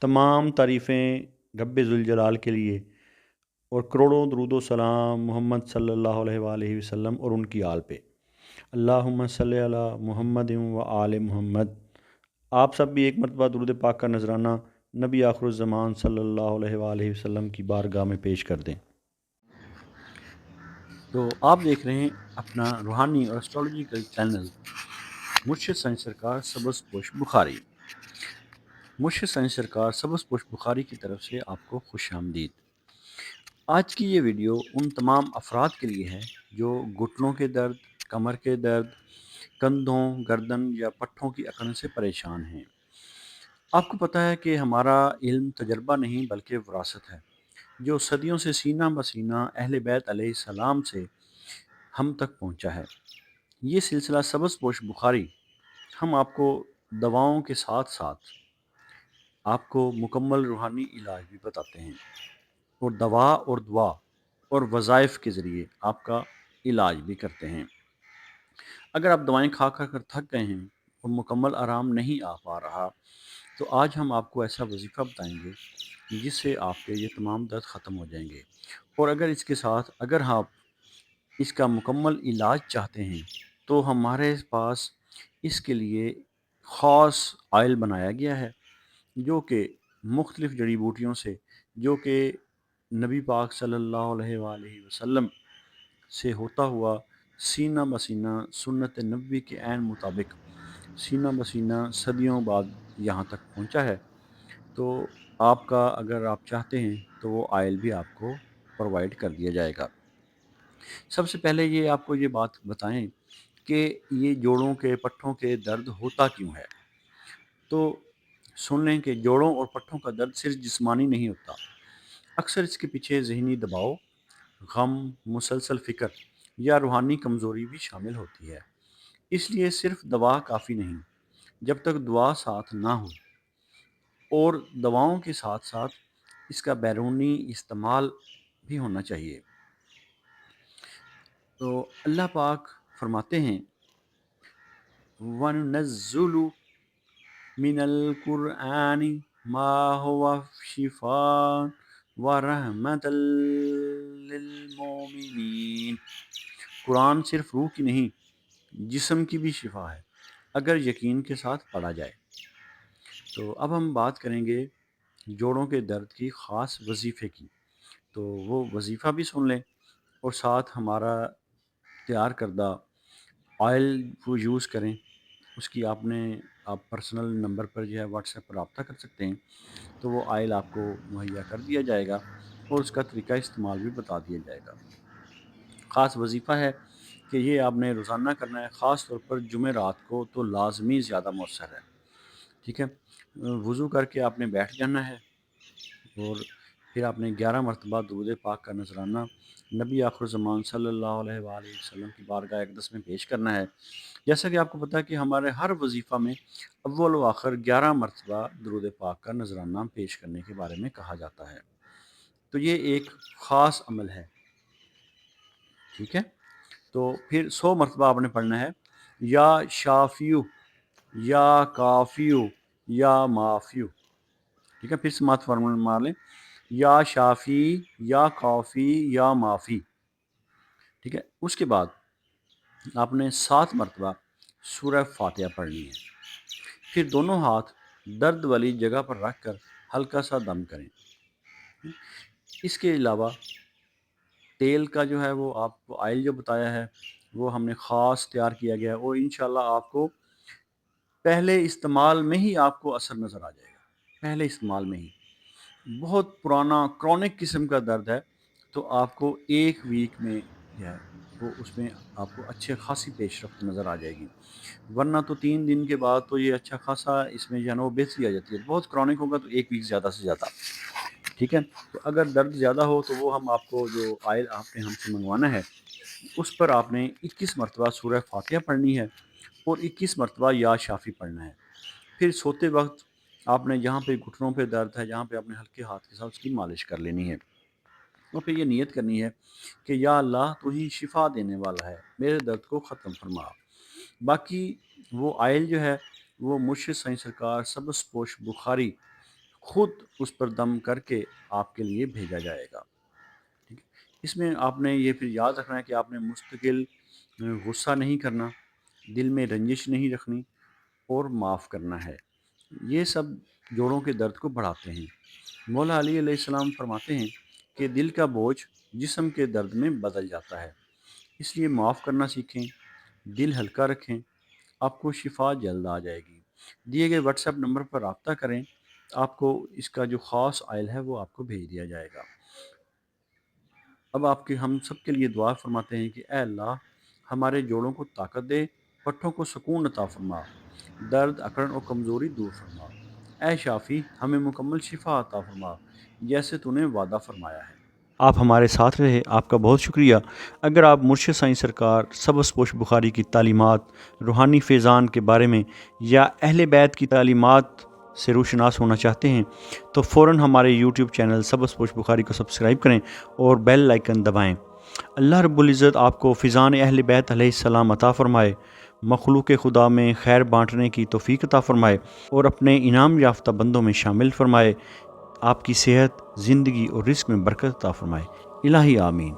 तमाम तारीफ़ें रब्बे ज़ुलजलाल के लिए और करोड़ों दरूद व सलाम मोहम्मद सल्लल्लाहु अलैहि वसल्लम और उनकी आल पे। अल्लाहुम्मा सल्लि अला मुहम्मद व आले मुहम्मद। आप सब भी एक मरतबा दुरूद पाक का नजराना नबी आखिरुज़्ज़मान सल्लल्लाहु अलैहि वसल्लम की बारगाह में पेश कर दें। तो आप देख रहे हैं अपना रूहानी और एस्ट्रोलॉजिकल चैनल मुर्शिद साईं सरकार सबज़ पोश बुखारी। मुर्शिद साईं सरकार सबज़ पोश बुखारी की तरफ से आपको खुश आमदीद। आज की ये वीडियो उन तमाम अफराद के लिए है जो घुटनों के दर्द, कमर के दर्द, कंधों, गर्दन या पट्ठों की अकड़ से परेशान हैं। आपको पता है कि हमारा इल्म तजर्बा नहीं बल्कि विरासत है, जो सदियों से सीना बसीना अहले बैत अलैहिस्सलाम से हम तक पहुंचा है। ये सिलसिला सबज़ पोश बुखारी हम आपको दवाओं के साथ साथ आपको मुकम्मल रूहानी इलाज भी बताते हैं और दवा और दुआ और वज़ाइफ के ज़रिए आपका इलाज भी करते हैं। अगर आप दवाएं खा खा कर थक गए हैं और मुकम्मल आराम नहीं आ पा रहा, तो आज हम आपको ऐसा वजीफ़ा बताएंगे जिससे आपके ये तमाम दर्द ख़त्म हो जाएंगे। और अगर इसके साथ अगर आप इसका मुकम्मल इलाज चाहते हैं, तो हमारे पास इसके लिए ख़ास ऑयल बनाया गया है जो कि मुख्तलिफ़ जड़ी बूटियों से, जो कि नबी पाक सल्लल्लाहु अलैहि वसल्लम से होता हुआ सीना बसीना सुन्नत नबी के ऐन मुताबिक सीना बसीना सदियों बाद यहाँ तक पहुँचा है। तो आपका अगर आप चाहते हैं तो वो आयल भी आपको प्रोवाइड कर दिया जाएगा। सबसे पहले ये आपको ये बात बताएं कि ये जोड़ों के पट्ठों के दर्द होता क्यों है। तो सुन लें कि जोड़ों और पट्ठों का दर्द सिर्फ जिस्मानी नहीं होता, अक्सर इसके पीछे ज़हनी दबाव, गम, मुसलसल फ़िक्र या रूहानी कमज़ोरी भी शामिल होती है। इसलिए सिर्फ दवा काफ़ी नहीं, जब तक दुआ साथ ना हो। और दवाओं के साथ साथ इसका बैरूनी इस्तेमाल भी होना चाहिए। तो अल्लाह पाक फरमाते हैं, वनुनज़्ज़िलु मिनल कुरआनी मा हुवा शिफ़ाअ व रहमतल लिल मोमिनीन। कुरान सिर्फ रूह की नहीं, जिस्म की भी शिफा है अगर यकीन के साथ पढ़ा जाए। तो अब हम बात करेंगे जोड़ों के दर्द की ख़ास वजीफ़े की। तो वो वजीफ़ा भी सुन लें और साथ हमारा तैयार करदा ऑयल को यूज़ करें। उसकी आप पर्सनल नंबर पर जो है व्हाट्सएप पर रब्ता कर सकते हैं, तो वो ऑयल आपको मुहैया कर दिया जाएगा और उसका तरीका इस्तेमाल भी बता दिया जाएगा। ख़ास वजीफ़ा है कि ये आपने रोज़ाना करना है, ख़ास तौर पर जुमेरात को तो लाज़मी ज़्यादा मौसर है। ठीक है, वज़ू करके आपने बैठ जाना है और फिर आपने 11 मरतबा दुरूद पाक का नज़राना नबी आखिरुज़्ज़मान सल्लल्लाहु अलैहि वसल्लम की बारगाह अक़दस में पेश करना है। जैसा कि आपको पता है कि हमारे हर वजीफ़ा में अव्वल व आखिर 11 मरतबा दुरूद पाक का नज़राना पेश करने के बारे में कहा जाता है। तो ये एक ख़ास अमल है। ठीक है, तो फिर 100 मरतबा आपने पढ़ना है, या शाफ़ियु, या काफ़ियु, या माफ़ियु। ठीक है, फिर समात फार्मूला मार लें, या शाफ़ी, या काफ़ी, या माफ़ी। ठीक है, उसके बाद आपने 7 मरतबा सूरह फातिहा पढ़नी है। फिर दोनों हाथ दर्द वाली जगह पर रख कर हल्का सा दम करें। इसके अलावा तेल का जो है वो आपको ऑयल जो बताया है वो हमने ख़ास तैयार किया गया है और इंशाल्लाह आपको पहले इस्तेमाल में ही आपको असर नज़र आ जाएगा। पहले इस्तेमाल में ही बहुत पुराना क्रॉनिक किस्म का दर्द है, तो आपको 1 वीक में जो है वो उसमें आपको अच्छे खासी पेशरफ्त नज़र आ जाएगी। वरना तो 3 दिन के बाद तो ये अच्छा खासा इसमें जो है ना वो बेहतरी आ जाती है। बहुत क्रॉनिक होगा तो 1 वीक ज़्यादा से ज़्यादा। ठीक है? तो अगर दर्द ज़्यादा हो तो वो हम आपको जो ऑयल आपने हमसे मंगवाना है, उस पर आपने 21 मरतबा सूरह फातिहा पढ़नी है और 21 मरतबा या शाफ़ी पढ़ना है। फिर सोते वक़्त आपने जहाँ पे घुटनों पे दर्द है, जहाँ पे आपने हल्के हाथ के साथ उसकी मालिश कर लेनी है और फिर ये नियत करनी है कि या अल्लाह तू ही शिफ़ा देने वाला है, मेरे दर्द को ख़त्म फरमा। बाकी वो ऑयल जो है वो मुर्शिद साईं सरकार सबज़ पोश बुखारी خود اس پر دم کر کے آپ کے لیے بھیجا جائے گا۔ ٹھیک ہے، اس میں آپ نے یہ پھر یاد رکھنا ہے کہ آپ نے مستقل غصہ نہیں کرنا، دل میں رنجش نہیں رکھنی، اور معاف کرنا ہے۔ یہ سب جوڑوں کے درد کو بڑھاتے ہیں۔ مولا علی علیہ السلام فرماتے ہیں کہ دل کا بوجھ جسم کے درد میں بدل جاتا ہے، اس لیے معاف کرنا سیکھیں، دل ہلکا رکھیں، آپ کو شفا جلد آ جائے گی۔ دیے گئے واٹس ایپ نمبر پر رابطہ کریں، آپ کو اس کا جو خاص آئل ہے وہ آپ کو بھیج دیا جائے گا۔ اب آپ کے ہم سب کے لیے دعا فرماتے ہیں کہ اے اللہ ہمارے جوڑوں کو طاقت دے، پٹھوں کو سکون عطا فرما، درد اکڑن اور کمزوری دور فرما۔ اے شافی ہمیں مکمل شفا عطا فرما جیسے تو نے وعدہ فرمایا ہے۔ آپ ہمارے ساتھ رہے، آپ کا بہت شکریہ۔ اگر آپ مرشد سائیں سرکار سبز پوش بخاری کی تعلیمات، روحانی فیضان کے بارے میں یا اہل بیت کی تعلیمات سے روشناس ہونا چاہتے ہیں تو فوراً ہمارے یوٹیوب چینل سبز پوش بخاری کو سبسکرائب کریں اور بیل آئیکن دبائیں۔ اللہ رب العزت آپ کو فیضان اہل بیت علیہ السلام عطا فرمائے، مخلوق خدا میں خیر بانٹنے کی توفیق عطا فرمائے اور اپنے انعام یافتہ بندوں میں شامل فرمائے۔ آپ کی صحت، زندگی اور رزق میں برکت عطا فرمائے۔ الہی آمین۔